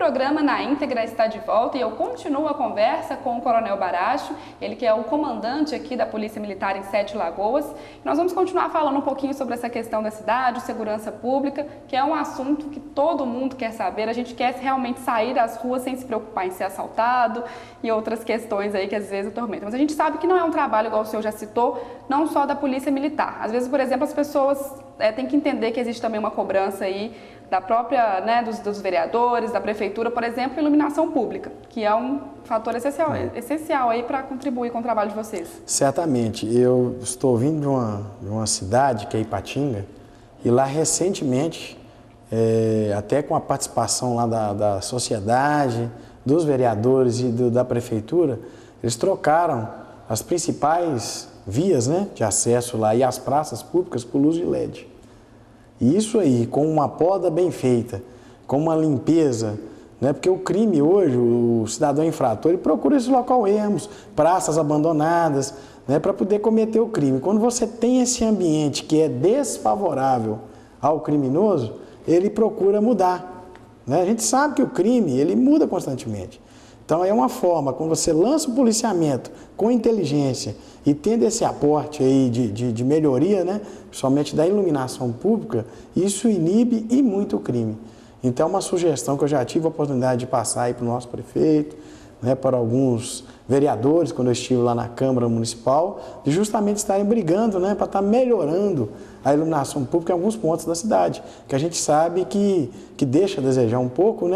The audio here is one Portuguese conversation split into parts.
programa Na Íntegra está de volta e eu continuo a conversa com o Coronel Baracho, ele que é o comandante aqui da Polícia Militar em Sete Lagoas. Nós vamos continuar falando um pouquinho sobre essa questão da cidade, segurança pública, que é um assunto que todo mundo quer saber. A gente quer realmente sair das ruas sem se preocupar em ser assaltado e outras questões aí que às vezes atormentam. Mas a gente sabe que não é um trabalho, igual o senhor já citou, não só da Polícia Militar. Às vezes, por exemplo, as pessoas têm que entender que existe também uma cobrança aí da própria, dos vereadores, da prefeitura, por exemplo, iluminação pública, que é um fator essencial aí para contribuir com o trabalho de vocês. Certamente. Eu estou vindo de uma cidade, que é Ipatinga, e lá recentemente, até com a participação lá da sociedade, dos vereadores e da prefeitura, eles trocaram as principais vias, de acesso lá e as praças públicas por luz de LED. E isso aí, com uma poda bem feita, com uma limpeza, porque o crime hoje, o cidadão infrator, ele procura esse local ermos, praças abandonadas, para poder cometer o crime. Quando você tem esse ambiente que é desfavorável ao criminoso, ele procura mudar. A gente sabe que o crime, ele muda constantemente. Então, é uma forma, quando você lança o policiamento com inteligência e tendo esse aporte aí de melhoria, principalmente da iluminação pública, isso inibe e muito o crime. Então, é uma sugestão que eu já tive a oportunidade de passar aí para o nosso prefeito, para alguns vereadores, quando eu estive lá na Câmara Municipal, de justamente estarem brigando para estar melhorando a iluminação pública em alguns pontos da cidade, que a gente sabe que deixa a desejar um pouco,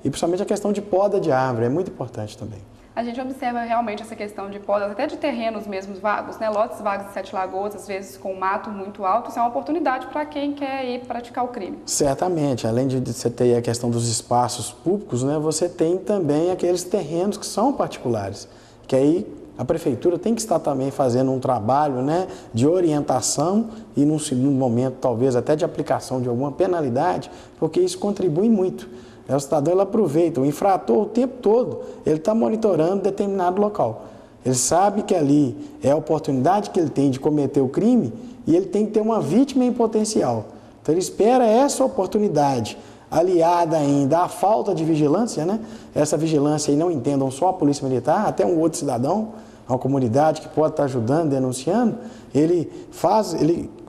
e principalmente a questão de poda de árvore, é muito importante também. A gente observa realmente essa questão de podas, até de terrenos mesmos vagos, lotes vagos de Sete Lagoas, às vezes com mato muito alto, isso é uma oportunidade para quem quer ir praticar o crime. Certamente, além de você ter a questão dos espaços públicos, você tem também aqueles terrenos que são particulares, que aí a prefeitura tem que estar também fazendo um trabalho de orientação e, num segundo momento, talvez até de aplicação de alguma penalidade, porque isso contribui muito. O cidadão ele aproveita, o infrator o tempo todo, ele está monitorando determinado local. Ele sabe que ali é a oportunidade que ele tem de cometer o crime e ele tem que ter uma vítima em potencial. Então ele espera essa oportunidade, aliada ainda à falta de vigilância, essa vigilância aí não entendam só a Polícia Militar, até um outro cidadão, uma comunidade que pode estar ajudando, denunciando, ele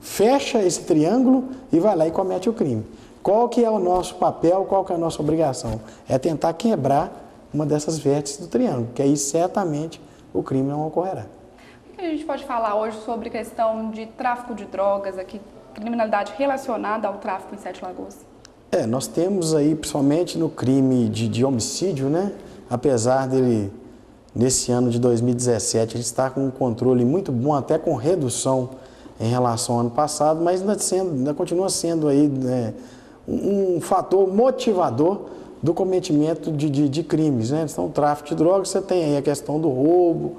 fecha esse triângulo e vai lá e comete o crime. Qual que é o nosso papel, qual que é a nossa obrigação? É tentar quebrar uma dessas vértices do triângulo, que aí certamente o crime não ocorrerá. O que a gente pode falar hoje sobre questão de tráfico de drogas, aqui, criminalidade relacionada ao tráfico em Sete Lagoas? Nós temos aí, principalmente no crime de homicídio, apesar dele, nesse ano de 2017, ele está com um controle muito bom, até com redução em relação ao ano passado, mas ainda continua sendo aí, um fator motivador do cometimento de crimes. Então, o tráfico de drogas, você tem aí a questão do roubo,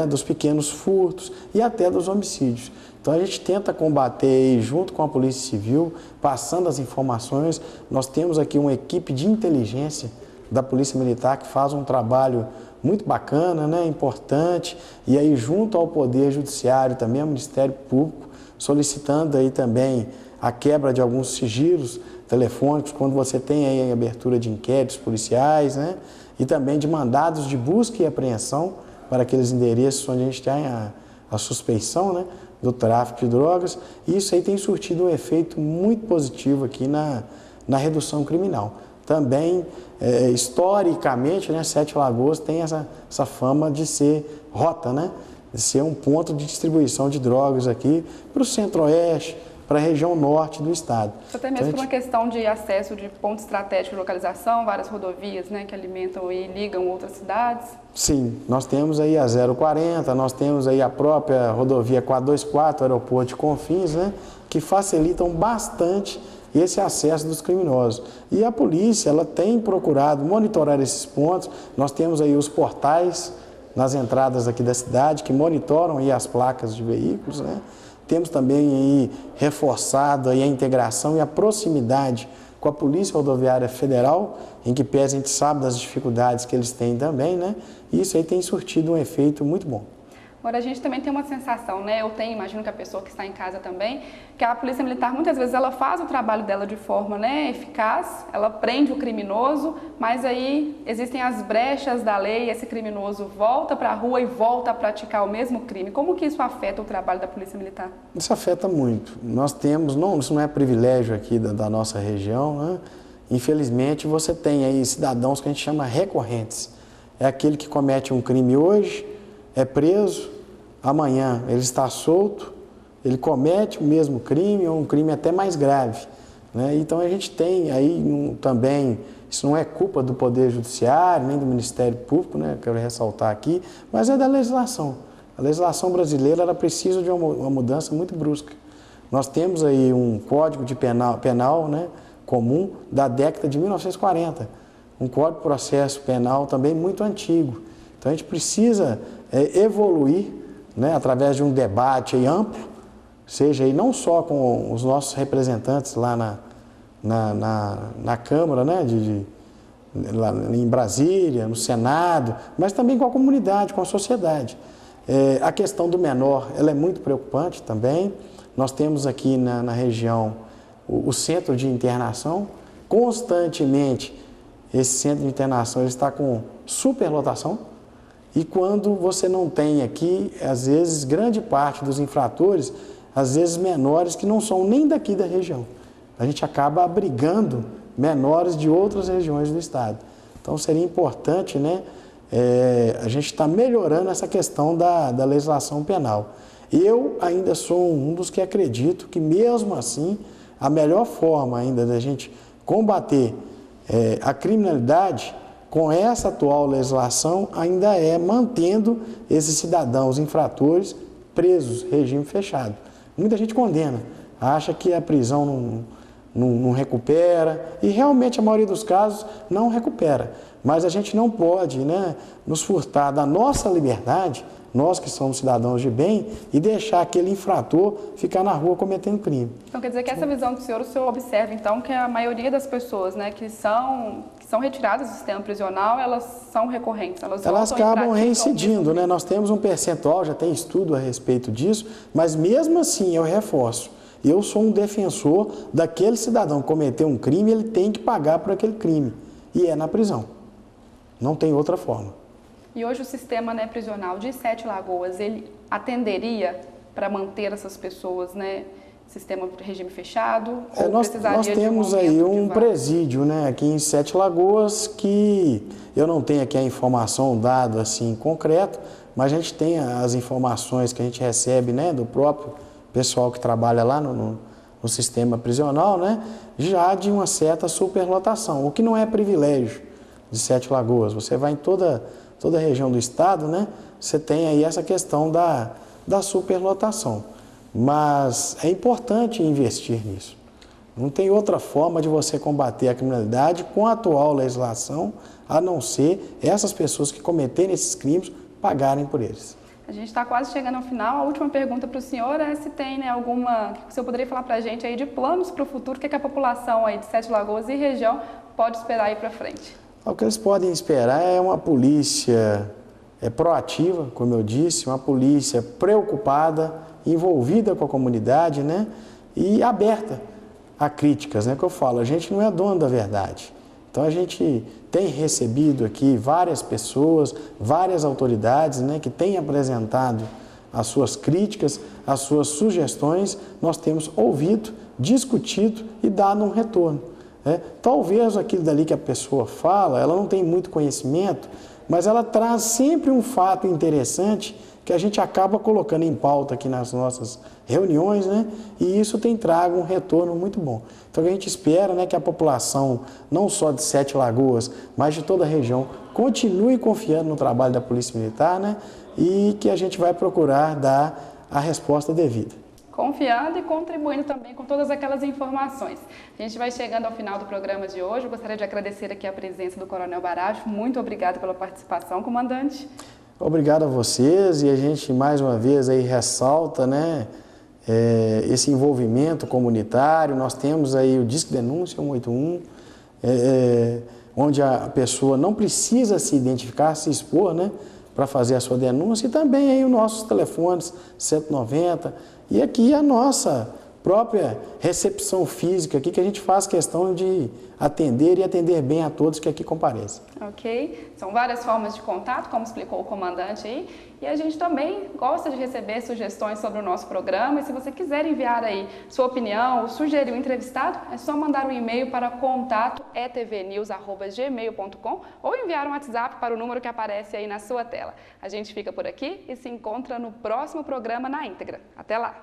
dos pequenos furtos e até dos homicídios. Então, a gente tenta combater aí, junto com a Polícia Civil, passando as informações. Nós temos aqui uma equipe de inteligência da Polícia Militar que faz um trabalho muito bacana, importante, e aí junto ao Poder Judiciário, também ao Ministério Público, solicitando aí também a quebra de alguns sigilos telefônicos, quando você tem aí a abertura de inquéritos policiais, e também de mandados de busca e apreensão para aqueles endereços onde a gente tem a suspeição, do tráfico de drogas. E isso aí tem surtido um efeito muito positivo aqui na redução criminal. Também, historicamente, Sete Lagoas tem essa fama de ser rota, de ser um ponto de distribuição de drogas aqui para o centro-oeste, para a região norte do estado. Até mesmo por uma questão de acesso de ponto estratégico de localização, várias rodovias que alimentam e ligam outras cidades? Sim, nós temos aí a 040, nós temos aí a própria rodovia 424, aeroporto de Confins, que facilitam bastante esse acesso dos criminosos. E a polícia, ela tem procurado monitorar esses pontos. Nós temos aí os portais nas entradas aqui da cidade que monitoram aí as placas de veículos, Temos também aí reforçado aí a integração e a proximidade com a Polícia Rodoviária Federal, em que pese a gente sabe das dificuldades que eles têm também, E isso aí tem surtido um efeito muito bom. Agora, a gente também tem uma sensação, né? Eu tenho, imagino que a pessoa que está em casa também, que a polícia militar, muitas vezes, ela faz o trabalho dela de forma, né, eficaz, ela prende o criminoso, mas aí existem as brechas da lei, esse criminoso volta para a rua e volta a praticar o mesmo crime. Como que isso afeta o trabalho da polícia militar? Isso afeta muito. Nós temos, isso não é privilégio aqui da nossa região, né? Infelizmente, você tem aí cidadãos que a gente chama recorrentes. É aquele que comete um crime hoje, é preso, amanhã ele está solto, ele comete o mesmo crime ou um crime até mais grave, né? Então a gente tem aí também, isso não é culpa do Poder Judiciário, nem do Ministério Público, né? Quero ressaltar aqui, mas é da legislação. A legislação brasileira ela precisa de uma mudança muito brusca. Nós temos aí um Código de penal, né, comum da década de 1940, um Código de Processo Penal também muito antigo. Então a gente precisa evoluir, né, através de um debate aí amplo, seja aí não só com os nossos representantes lá na Câmara, né, lá em Brasília, no Senado, mas também com a comunidade, com a sociedade. A questão do menor, ela é muito preocupante também. Nós temos aqui na região o centro de internação, constantemente esse centro de internação ele está com superlotação e quando você não tem aqui, às vezes, grande parte dos infratores, às vezes menores que não são nem daqui da região. A gente acaba abrigando menores de outras regiões do estado. Então seria importante, né, a gente está melhorando essa questão da legislação penal. Eu ainda sou um dos que acredito que mesmo assim, a melhor forma ainda da gente combater a criminalidade com essa atual legislação ainda é mantendo esses cidadãos infratores presos, regime fechado. Muita gente condena, acha que a prisão não recupera e realmente a maioria dos casos não recupera. Mas a gente não pode, né, nos furtar da nossa liberdade, nós que somos cidadãos de bem, e deixar aquele infrator ficar na rua cometendo crime. Então quer dizer que essa visão do senhor, o senhor observa então que a maioria das pessoas, né, que são retiradas do sistema prisional, elas são recorrentes, elas acabam reincidindo, né? Nós temos um percentual, já tem estudo a respeito disso, mas mesmo assim eu reforço, eu sou um defensor daquele cidadão que cometeu um crime, ele tem que pagar por aquele crime, e é na prisão, não tem outra forma. E hoje o sistema, né, prisional de Sete Lagoas, ele atenderia para manter essas pessoas, né, sistema de regime fechado? Ou nós temos aí um presídio, né, aqui em Sete Lagoas, que eu não tenho aqui a informação dada assim concreto, mas a gente tem as informações que a gente recebe, né, do próprio pessoal que trabalha lá no sistema prisional, né, já de uma certa superlotação, o que não é privilégio de Sete Lagoas. Você vai em toda a região do estado, né, você tem aí essa questão da superlotação. Mas é importante investir nisso. Não tem outra forma de você combater a criminalidade com a atual legislação, a não ser essas pessoas que cometerem esses crimes pagarem por eles. A gente está quase chegando ao final. A última pergunta para o senhor é se tem, né, alguma... O senhor poderia falar para a gente aí de planos para o futuro, o que a população aí de Sete Lagoas e região pode esperar aí para frente? O que eles podem esperar é uma polícia proativa, como eu disse, uma polícia preocupada, envolvida com a comunidade, né, e aberta a críticas, né, que eu falo, a gente não é dono da verdade. Então a gente tem recebido aqui várias pessoas, várias autoridades, né, que têm apresentado as suas críticas, as suas sugestões, nós temos ouvido, discutido e dado um retorno. Talvez aquilo dali que a pessoa fala, ela não tem muito conhecimento, mas ela traz sempre um fato interessante que a gente acaba colocando em pauta aqui nas nossas reuniões, né? E isso tem trago um retorno muito bom. Então a gente espera, né, que a população, não só de Sete Lagoas, mas de toda a região, continue confiando no trabalho da Polícia Militar, né? E que a gente vai procurar dar a resposta devida. Confiando e contribuindo também com todas aquelas informações. A gente vai chegando ao final do programa de hoje. Eu gostaria de agradecer aqui a presença do Coronel Baracho. Muito obrigado pela participação, comandante. Obrigado a vocês, e a gente mais uma vez aí ressalta, né, esse envolvimento comunitário. Nós temos aí o Disque Denúncia 181, onde a pessoa não precisa se identificar, se expor, né, para fazer a sua denúncia, e também aí os nossos telefones 190 e aqui a nossa própria recepção física aqui, que a gente faz questão de atender e atender bem a todos que aqui comparecem. Ok, são várias formas de contato, como explicou o comandante aí, e a gente também gosta de receber sugestões sobre o nosso programa, e se você quiser enviar aí sua opinião ou sugerir um entrevistado, é só mandar um e-mail para contato@tvnews@gmail.com ou enviar um WhatsApp para o número que aparece aí na sua tela. A gente fica por aqui e se encontra no próximo programa na íntegra. Até lá!